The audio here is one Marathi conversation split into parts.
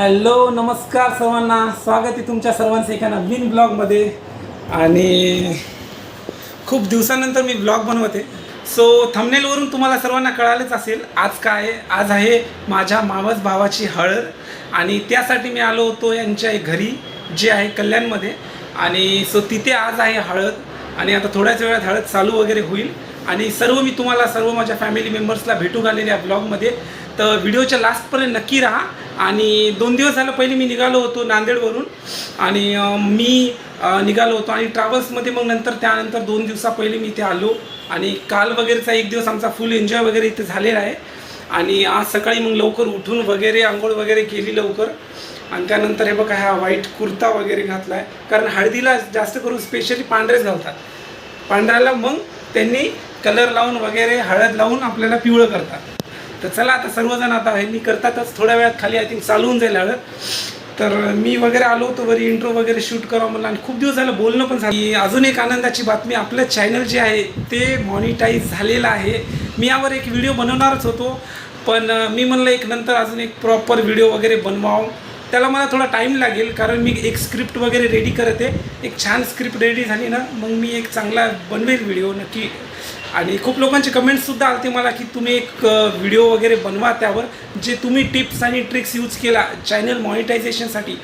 हॅलो नमस्कार सर्वांना, स्वागत आहे तुमच्या सर्वांचं एका नवीन ब्लॉगमध्ये. आणि खूप दिवसानंतर मी ब्लॉग बनवते. सो थंबनेलवरून तुम्हाला सर्वांना कळालंच असेल आज काय आहे. आज आहे माझ्या मावस भावाची हळद आणि त्यासाठी मी आलो होतो यांच्या घरी जे आहे कल्याणमध्ये. आणि सो तिथे आज आहे हळद आणि आता थोड्याच वेळात हळद चालू वगैरे होईल. आणि मी तुम्हाला सर्व माझ्या फॅमिली मेंबर्सला भेटू घालेले या ब्लॉगमध्ये. तर व्हिडिओच्या लास्टपर्यंत नक्की राहा. आणि 2 दिवस झालं पहिले मी निघालो होतो नांदेडवरून आणि मी निघालो होतो आणि ट्रॅव्हल्समध्ये. मग त्यानंतर 2 दिवसा पहिले मी इथे आलो आणि काल वगैरेचा 1 दिवस आमचा फुल एन्जॉय वगैरे इथे झालेला आहे. आणि आज सकाळी मग लवकर उठून वगैरे आंघोळ वगैरे केली लवकर. आणि त्यानंतर हे बघा हा व्हाईट कुर्ता वगैरे घातला आहे, कारण हळदीला जास्त करून स्पेशली पांढरेच घालतात. पांढऱ्याला मग त्यांनी कलर लावून वगैरे हळद लावून आपल्याला पिवळं करतात. तर चला आता सर्वजण आता ह्यांनी करतातच, थोड्या वेळात खाली आय थिंक चालू होऊन जाईल हळद. तर मी वगैरे आलो होतो वरी इंट्रो वगैरे शूट करावं म्हणलं आणि खूप दिवस झालं बोलणं पण झालं. अजून एक आनंदाची बातमी, आपलं चॅनल जे आहे ते मॉनिटाईज झालेलं आहे. मी यावर एक व्हिडिओ बनवणारच होतो, पण मी म्हणलं एक नंतर अजून एक प्रॉपर व्हिडिओ वगैरे बनवावं. त्याला मला थोडा टाईम लागेल, कारण मी एक स्क्रिप्ट वगैरे रेडी करते. एक छान स्क्रिप्ट रेडी झाली ना मग मी एक चांगला बनवेल व्हिडिओ नक्की. आणि खूप लोकांचे कमेंट्ससुद्धा आले मला की तुम्ही एक व्हिडिओ वगैरे बनवा त्यावर, जे तुम्ही टिप्स आणि ट्रिक्स यूज केला चॅनल मॉनिटायझेशनसाठी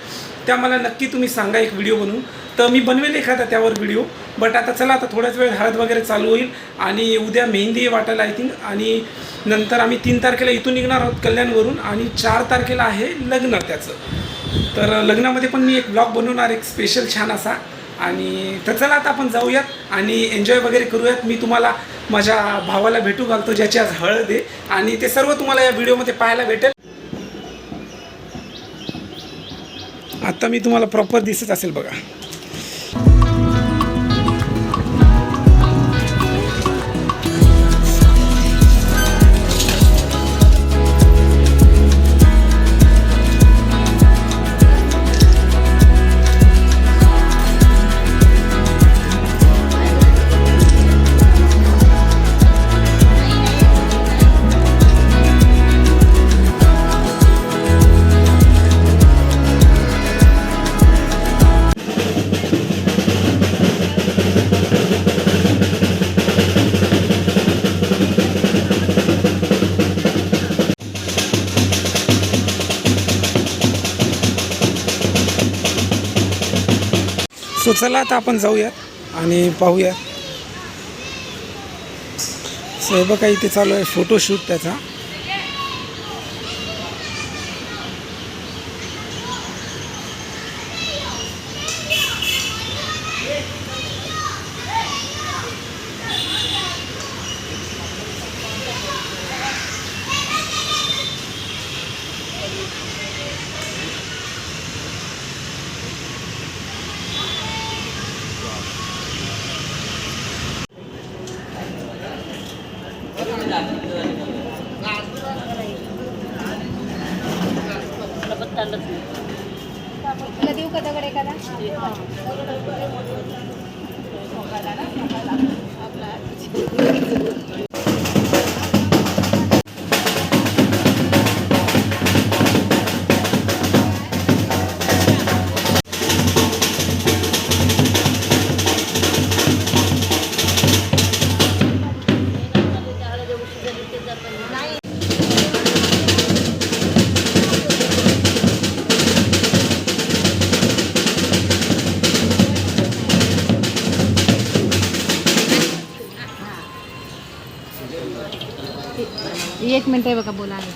त्या मला नक्की तुम्ही सांगा एक व्हिडिओ बनवून. तर मी बनवेल एखादा त्यावर व्हिडिओ. बट आता चला, आता थोड्याच वेळ हळद वगैरे चालू होईल आणि उद्या मेहंदी वाटायला आय थिंक. आणि नंतर आम्ही 3 तारखेला इथून निघणार आहोत कल्याणवरून आणि 4 तारखेला आहे लग्न त्याचं. तर लग्नामध्ये पण मी एक ब्लॉग बनवणार एक स्पेशल छान असा. आणि तर चला आता आपण जाऊयात आणि एन्जॉय वगैरे करूयात. मी तुम्हाला माझ्या भावाला भेटू घालतो ज्याची आज हळद आहे आणि ते सर्व तुम्हाला या व्हिडिओमध्ये पाहायला भेटेल. आता मी तुम्हाला प्रॉपर दिसत असेल बघा. सो चला आता आपण जाऊयात आणि पाहूयात. सो बघा इथे चालू आहे फोटोशूट त्याचा. तुला देऊ का दगड एखादा? एक मिनिट आहे बघा, बोला आणि